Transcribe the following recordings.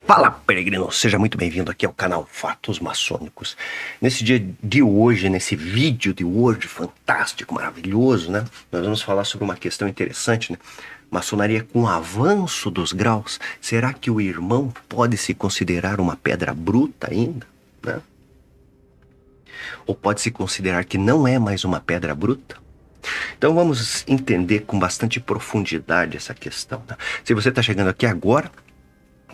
Fala, peregrino! Seja muito bem-vindo aqui ao canal Fatos Maçônicos. Nesse dia de hoje, nesse vídeo de hoje fantástico, maravilhoso, né? Nós vamos falar sobre uma questão interessante, né? Maçonaria com o avanço dos graus. Será que o irmão pode se considerar uma pedra bruta ainda, né? Ou pode se considerar que não é mais uma pedra bruta? Então vamos entender com bastante profundidade essa questão, né? Se você está chegando aqui agora,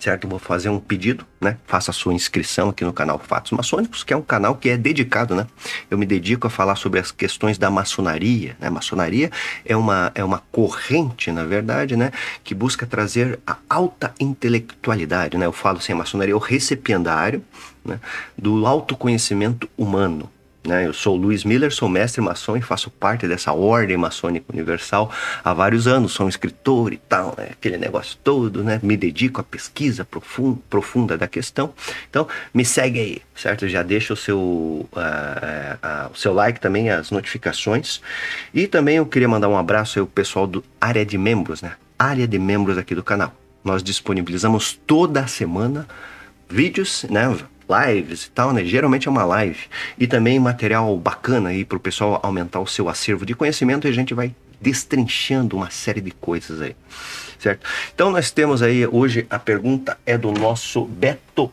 certo? Eu vou fazer um pedido, né? Faça a sua inscrição aqui no canal Fatos Maçônicos, que é um canal que é dedicado, né? Eu me dedico a falar sobre as questões da maçonaria, né? Maçonaria é uma corrente, na verdade, né? Que busca trazer a alta intelectualidade, né? Eu falo assim, a maçonaria é o recipiendário, né? Do autoconhecimento humano. Né? Eu sou o Luiz Miller, sou mestre maçom e faço parte dessa ordem maçônica universal há vários anos, sou um escritor e tal, né? Aquele negócio todo, né? Me dedico à pesquisa profunda da questão. Então, me segue aí, certo? Já deixa o seu like também, as notificações. E também eu queria mandar um abraço aí ao pessoal do área de membros, né? Área de membros aqui do canal. Nós disponibilizamos toda semana vídeos, né? Lives e tal, né? Geralmente é uma live. E também material bacana aí para o pessoal aumentar o seu acervo de conhecimento e a gente vai destrinchando uma série de coisas aí, certo? Então nós temos aí hoje a pergunta é do nosso Beto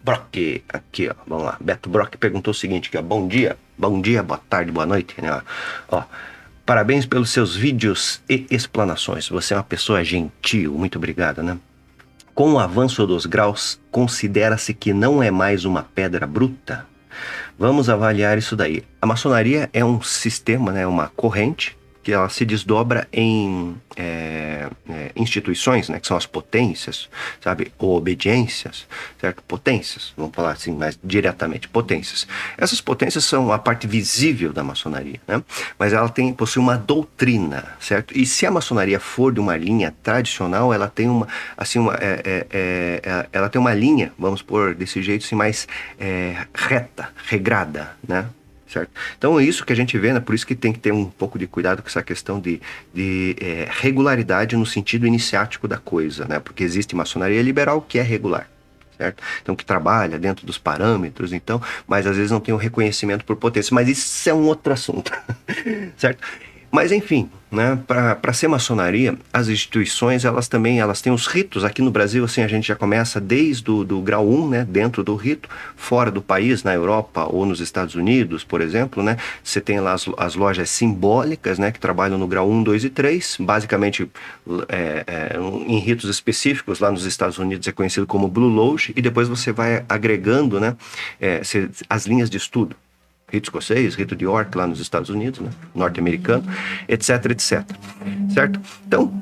Brock. Aqui, ó, vamos lá. Beto Brock perguntou o seguinte, que é bom dia, boa tarde, boa noite, né? Ó, parabéns pelos seus vídeos e explanações. Você é uma pessoa gentil, muito obrigado, né? Com o avanço dos graus, considera-se que não é mais uma pedra bruta? Vamos avaliar isso daí. A maçonaria é um sistema, né, uma corrente, que ela se desdobra em instituições, né, que são as potências, sabe, ou obediências, certo? Potências, vamos falar assim mais diretamente, potências. Essas potências são a parte visível da maçonaria, né? Mas ela possui uma doutrina, certo? E se a maçonaria for de uma linha tradicional, ela tem ela tem uma linha, vamos pôr desse jeito assim, mais reta, regrada, né? Certo? Então é isso que a gente vê, né? Por isso que tem que ter um pouco de cuidado com essa questão de regularidade no sentido iniciático da coisa, né? Porque existe maçonaria liberal que é regular, certo? Então que trabalha dentro dos parâmetros, então, mas às vezes não tem o reconhecimento por potência, mas isso é um outro assunto, certo? Mas enfim, né, para ser maçonaria, as instituições, elas têm os ritos. Aqui no Brasil, assim, a gente já começa desde do grau 1, né, dentro do rito, fora do país, na Europa ou nos Estados Unidos, por exemplo, né, você tem lá as lojas simbólicas, né, que trabalham no grau 1, 2 e 3, basicamente em ritos específicos, lá nos Estados Unidos é conhecido como Blue Lodge, e depois você vai agregando, né, as linhas de estudo. Rito escocês, rito de York lá nos Estados Unidos, né? Norte-americano, etc, etc. Certo? Então,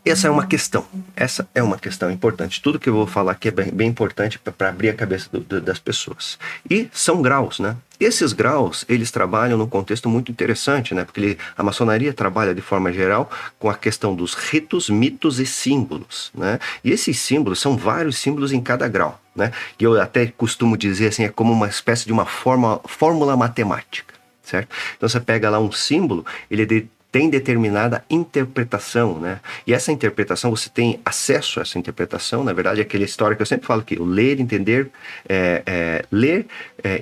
essa é uma questão importante. Tudo que eu vou falar aqui é bem importante para abrir a cabeça das pessoas. E são graus, né? Esses graus, eles trabalham num contexto muito interessante, né? Porque a maçonaria trabalha de forma geral com a questão dos ritos, mitos e símbolos, né? E esses símbolos são vários símbolos em cada grau, né? E eu até costumo dizer assim, é como uma espécie de uma fórmula matemática, certo? Então você pega lá um símbolo, ele tem determinada interpretação, né? E essa interpretação, você tem acesso a essa interpretação, na verdade, é aquela história que eu sempre falo aqui, o ler, entender,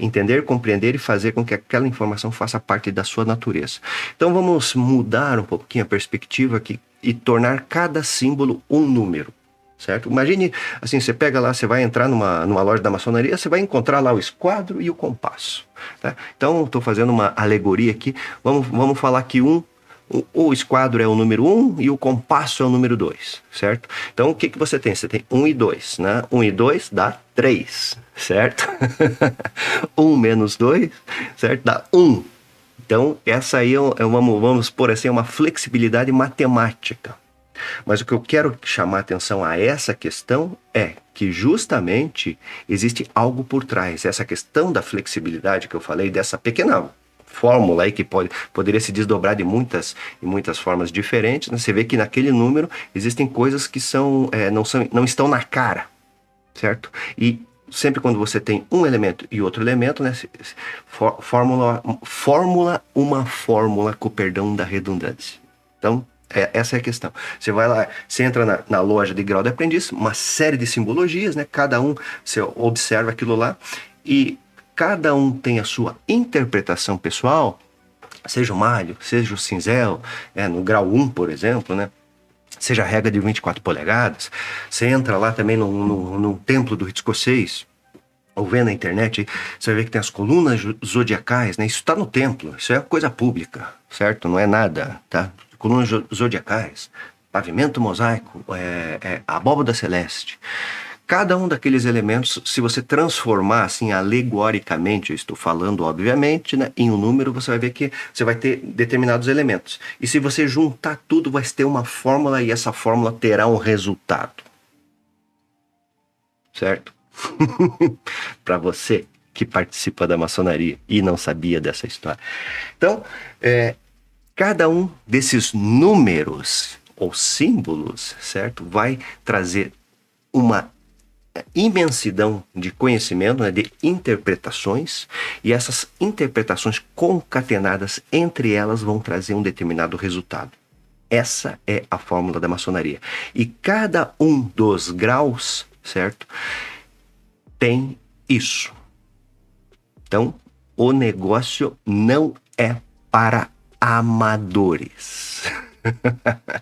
entender, compreender e fazer com que aquela informação faça parte da sua natureza. Então vamos mudar um pouquinho a perspectiva aqui e tornar cada símbolo um número. Certo? Imagine, assim, você pega lá, você vai entrar numa loja da maçonaria, você vai encontrar lá o esquadro e o compasso. Tá? Então, estou fazendo uma alegoria aqui, vamos falar que o esquadro é o número 1 e o compasso é o número 2, certo? Então, o que você tem? Você tem 1 e 2, né? 1 e 2 dá 3, certo? 1 menos 2, certo? Dá 1. Então, essa aí vamos pôr assim, uma flexibilidade matemática. Mas o que eu quero chamar a atenção a essa questão é que justamente existe algo por trás. Essa questão da flexibilidade que eu falei, dessa pequena fórmula aí que poderia se desdobrar de muitas formas diferentes, né? Você vê que naquele número existem coisas que não estão na cara, certo? E sempre quando você tem um elemento e outro elemento, né, fórmula, com perdão da redundância. Então, Essa é a questão. Você vai lá, você entra na loja de grau de aprendiz, uma série de simbologias, né? Cada um, você observa aquilo lá, e cada um tem a sua interpretação pessoal, seja o malho, seja o cinzel, no grau 1, por exemplo, né? Seja a regra de 24 polegadas. Você entra lá também no templo do rito escocês, ou vê na internet, você vai ver que tem as colunas zodiacais, né? Isso está no templo, isso é coisa pública, certo? Não é nada, tá? Colunas zodiacais, pavimento mosaico, abóbada celeste. Cada um daqueles elementos, se você transformar assim alegoricamente, eu estou falando obviamente, né, em um número, você vai ver que você vai ter determinados elementos. E se você juntar tudo, vai ter uma fórmula, e essa fórmula terá um resultado. Certo? Para você que participa da maçonaria e não sabia dessa história. Então, cada um desses números ou símbolos, certo, vai trazer uma imensidão de conhecimento, né, de interpretações, e essas interpretações concatenadas entre elas vão trazer um determinado resultado. Essa é a fórmula da maçonaria. E cada um dos graus, certo, tem isso. Então, o negócio não é para amadores.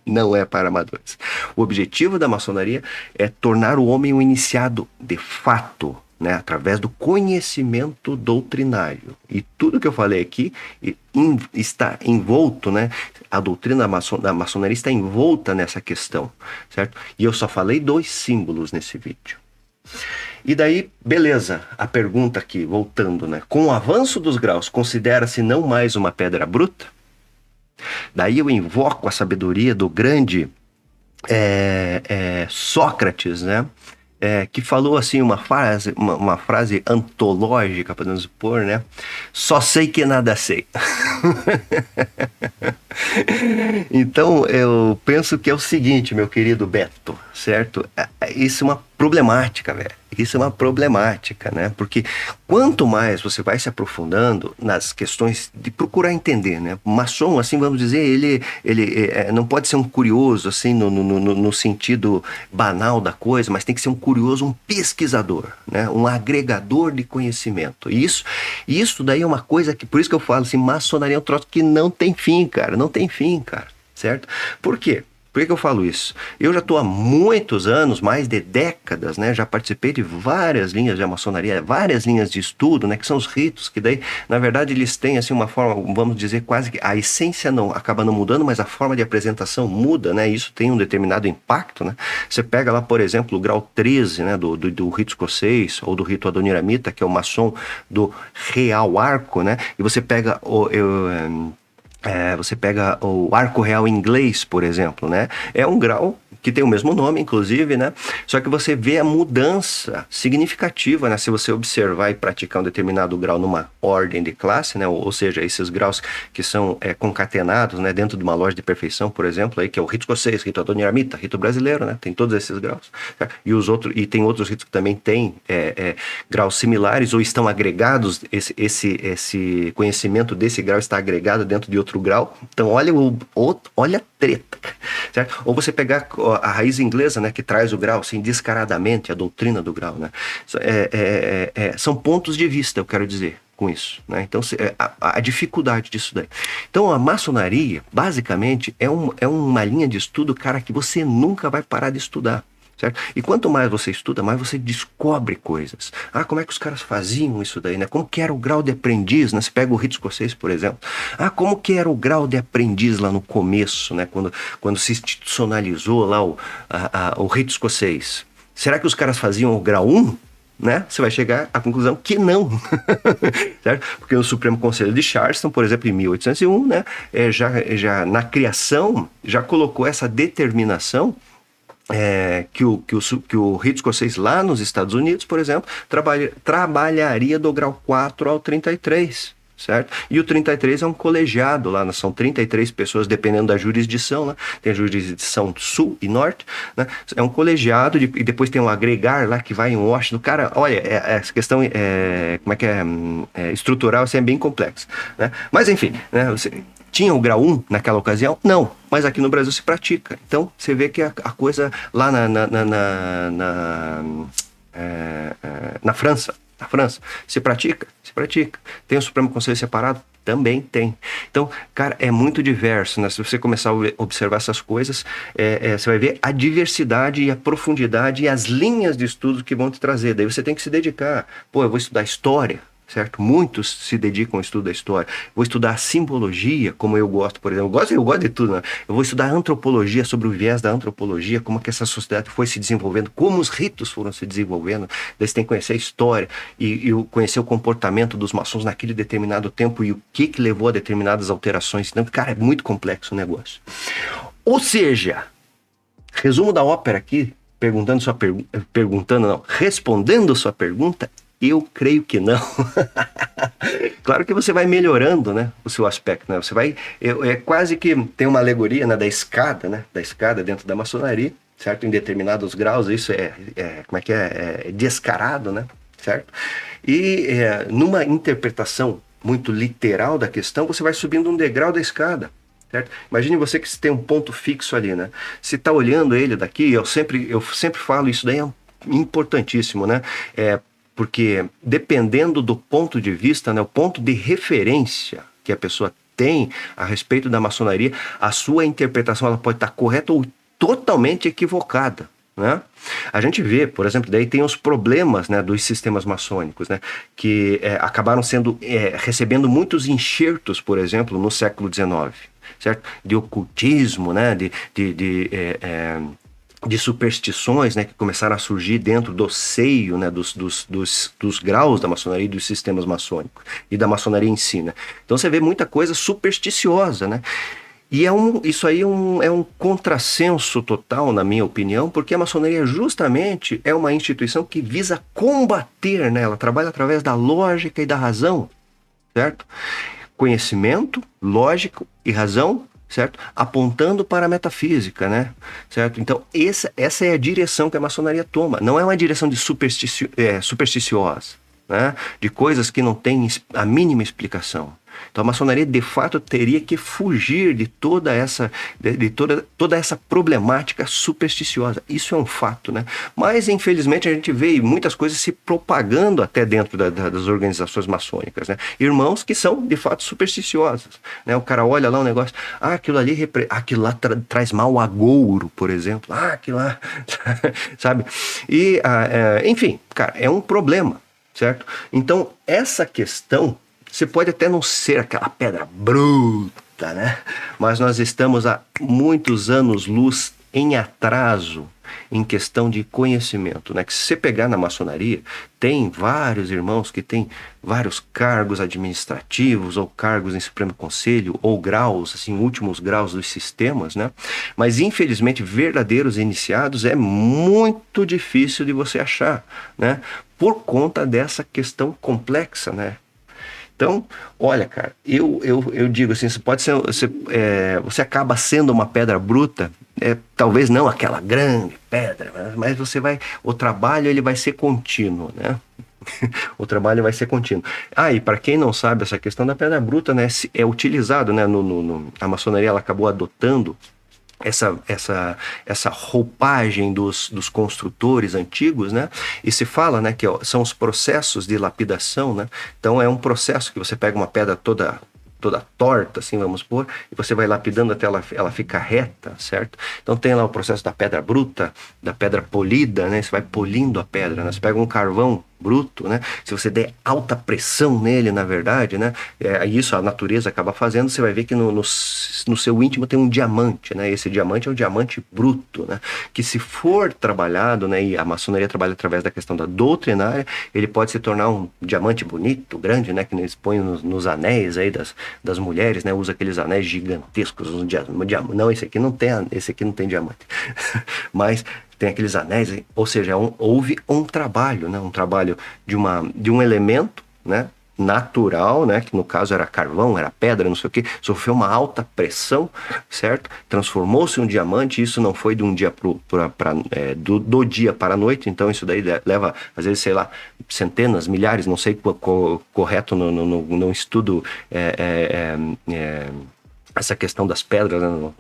Não é para amadores. O objetivo da maçonaria é tornar o homem um iniciado de fato, né, através do conhecimento doutrinário. E tudo que eu falei aqui está envolto, né? A doutrina da maçonaria está envolta nessa questão, certo? E eu só falei 2 símbolos nesse vídeo. E daí, beleza, a pergunta aqui, voltando, né? Com o avanço dos graus, considera-se não mais uma pedra bruta? Daí eu invoco a sabedoria do grande Sócrates, né? Que falou assim uma frase antológica, podemos supor, né? Só sei que nada sei. Então eu penso que é o seguinte, meu querido Beto, certo? Isso é uma problemática, velho. Isso é uma problemática, né? Porque quanto mais você vai se aprofundando nas questões de procurar entender, né? O maçom, assim, vamos dizer, ele não pode ser um curioso, assim, no sentido banal da coisa, mas tem que ser um curioso, um pesquisador, né? Um agregador de conhecimento. E isso daí é uma coisa que, por isso que eu falo assim, maçonaria é um troço que não tem fim, cara. Não tem fim, cara. Certo? Por quê? Por que eu falo isso? Eu já estou há muitos anos, mais de décadas, né? Já participei de várias linhas de maçonaria, várias linhas de estudo, né? Que são os ritos, que daí, na verdade, eles têm assim uma forma, vamos dizer, quase que a essência acaba não mudando, mas a forma de apresentação muda, né? Isso tem um determinado impacto, né? Você pega lá, por exemplo, o grau 13, né? Do rito escocês, ou do rito adoniramita, que é o maçom do Real Arco, né? E você pega você pega o arco real inglês, por exemplo, né? É um grau que tem o mesmo nome, inclusive, né? Só que você vê a mudança significativa, né? Se você observar e praticar um determinado grau numa ordem de classe, né? Ou seja, esses graus que são concatenados, né? Dentro de uma loja de perfeição, por exemplo, aí, que é o rito escocês, rito adoniramita, rito brasileiro, né? Tem todos esses graus. Tá? E tem outros ritos que também têm graus similares ou estão agregados, esse conhecimento desse grau está agregado dentro de outro grau. Então, olha a treta, certo? Ou você pegar a raiz inglesa, né, que traz o grau, assim, descaradamente, a doutrina do grau, né? São pontos de vista, eu quero dizer com isso, né? Então, a dificuldade disso daí. Então, a maçonaria, basicamente, é uma linha de estudo, cara, que você nunca vai parar de estudar. Certo? E quanto mais você estuda, mais você descobre coisas. Como é que os caras faziam isso daí, né? Como que era o grau de aprendiz, né? Você pega o rito escocês, por exemplo. Como que era o grau de aprendiz lá no começo, né? Quando se institucionalizou lá o rito escocês. Será que os caras faziam o grau 1? Né? Você vai chegar à conclusão que não. Certo? Porque o Supremo Conselho de Charleston, por exemplo, em 1801, né? Já na criação, já colocou essa determinação que o rito escocês lá nos Estados Unidos, por exemplo, trabalharia do grau 4 ao 33, certo? E o 33 é um colegiado lá, são 33 pessoas, dependendo da jurisdição, né? Tem a jurisdição sul e norte, né? É um colegiado, e depois tem um agregar lá que vai em Washington. Cara, olha, essa questão estrutural, assim, é bem complexa, né? Mas enfim, né? Tinha o grau 1 naquela ocasião? Não, mas aqui no Brasil se pratica. Então, você vê que a coisa lá na França, se pratica? Se pratica. Tem o Supremo Conselho separado? Também tem. Então, cara, é muito diverso, né? Se você começar a observar essas coisas, você vai ver a diversidade e a profundidade e as linhas de estudo que vão te trazer. Daí você tem que se dedicar. Pô, eu vou estudar história, certo? Muitos se dedicam ao estudo da história. Vou estudar simbologia, como eu gosto, por exemplo. Eu gosto de tudo, né? Eu vou estudar antropologia, sobre o viés da antropologia, como que essa sociedade foi se desenvolvendo, como os ritos foram se desenvolvendo. Daí você tem que conhecer a história e conhecer o comportamento dos maçons naquele determinado tempo e o que levou a determinadas alterações. Então, cara, é muito complexo o negócio. Ou seja, resumo da ópera aqui, respondendo sua pergunta, eu creio que não. Claro que você vai melhorando, né, o seu aspecto, né? Você vai, é quase que tem uma alegoria, né, da escada, né, da escada dentro da maçonaria, certo? Em determinados graus, isso é descarado, né, certo? E numa interpretação muito literal da questão, você vai subindo um degrau da escada. Certo? Imagine você que tem um ponto fixo ali, né? Se está olhando ele daqui, eu sempre falo, isso daí é importantíssimo, né? Porque dependendo do ponto de vista, né, o ponto de referência que a pessoa tem a respeito da maçonaria, a sua interpretação ela pode estar correta ou totalmente equivocada. Né? A gente vê, por exemplo, daí tem os problemas, né, dos sistemas maçônicos, né, que acabaram recebendo muitos enxertos, por exemplo, no século XIX, certo? De ocultismo, né, de superstições, né, que começaram a surgir dentro do seio, né, dos graus da maçonaria e dos sistemas maçônicos e da maçonaria em si, né? Então você vê muita coisa supersticiosa, né? E isso aí é um contrassenso total, na minha opinião, porque a maçonaria justamente é uma instituição que visa combater, né? Ela trabalha através da lógica e da razão, certo? Conhecimento, lógico e razão, certo? Apontando para a metafísica, né? Certo? Então, essa é a direção que a maçonaria toma. Não é uma direção de supersticiosa, né? De coisas que não têm a mínima explicação. Então a maçonaria de fato teria que fugir de toda essa problemática supersticiosa. Isso é um fato, né? Mas infelizmente a gente vê muitas coisas se propagando até dentro das organizações maçônicas, né? Irmãos que são de fato supersticiosos, né? O cara olha lá um negócio, aquilo lá traz mal agouro, por exemplo, aquilo lá, sabe? E enfim, cara, é um problema, certo? Então essa questão, você pode até não ser aquela pedra bruta, né? Mas nós estamos há muitos anos-luz em atraso em questão de conhecimento, né? Que se você pegar na maçonaria, tem vários irmãos que têm vários cargos administrativos ou cargos em Supremo Conselho ou graus, assim, últimos graus dos sistemas, né? Mas infelizmente verdadeiros iniciados é muito difícil de você achar, né? Por conta dessa questão complexa, né? Então, olha, cara, eu digo assim, você acaba sendo uma pedra bruta, talvez não aquela grande pedra, mas o trabalho ele vai ser contínuo, né? O trabalho vai ser contínuo. E para quem não sabe, essa questão da pedra bruta, né, é utilizado, né, a maçonaria ela acabou adotando essa roupagem dos construtores antigos, né? E se fala, né, que são os processos de lapidação, né? Então é um processo que você pega uma pedra toda torta, assim, vamos supor, e você vai lapidando até ela ficar reta, certo? Então tem lá o processo da pedra bruta, da pedra polida, né? Você vai polindo a pedra, né? Você pega um carvão bruto, né? Se você der alta pressão nele, na verdade, né? Isso a natureza acaba fazendo, você vai ver que no seu íntimo tem um diamante, né? Esse diamante é um diamante bruto, né? Que se for trabalhado, né? E a maçonaria trabalha através da questão da doutrinária, ele pode se tornar um diamante bonito, grande, né? Que eles põem nos anéis aí das mulheres, né? Usa aqueles anéis gigantescos, não, esse aqui não tem diamante. Mas tem aqueles anéis, ou seja, houve um trabalho, né? Um trabalho de um elemento, né? Natural, né? Que no caso era carvão, era pedra, não sei o que, sofreu uma alta pressão, certo? Transformou-se em um diamante, isso não foi de um dia do dia para a noite, então isso daí leva, às vezes, sei lá, centenas, milhares, não sei correto no estudo essa questão das pedras, né?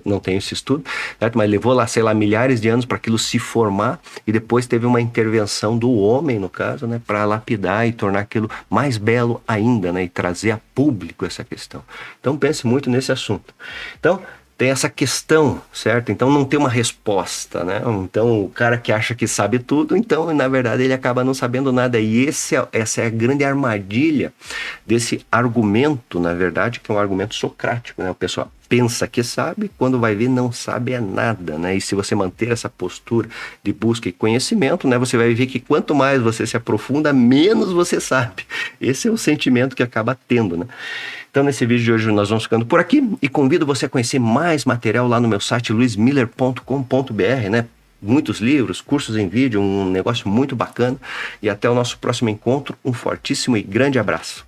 Não tenho esse estudo, certo? Mas levou lá, sei lá, milhares de anos para aquilo se formar e depois teve uma intervenção do homem, no caso, né? Para lapidar e tornar aquilo mais belo ainda, né? E trazer a público essa questão. Então pense muito nesse assunto. Então, tem essa questão, certo? Então não tem uma resposta, né? Então o cara que acha que sabe tudo, então na verdade ele acaba não sabendo nada. E essa é a grande armadilha desse argumento, na verdade, que é um argumento socrático, né? O pessoal pensa que sabe, quando vai ver não sabe é nada, né? E se você manter essa postura de busca e conhecimento, né? Você vai ver que quanto mais você se aprofunda, menos você sabe. Esse é o sentimento que acaba tendo, né? Então, nesse vídeo de hoje nós vamos ficando por aqui e convido você a conhecer mais material lá no meu site luismiller.com.br, né? Muitos livros, cursos em vídeo, um negócio muito bacana. E até o nosso próximo encontro. Um fortíssimo e grande abraço.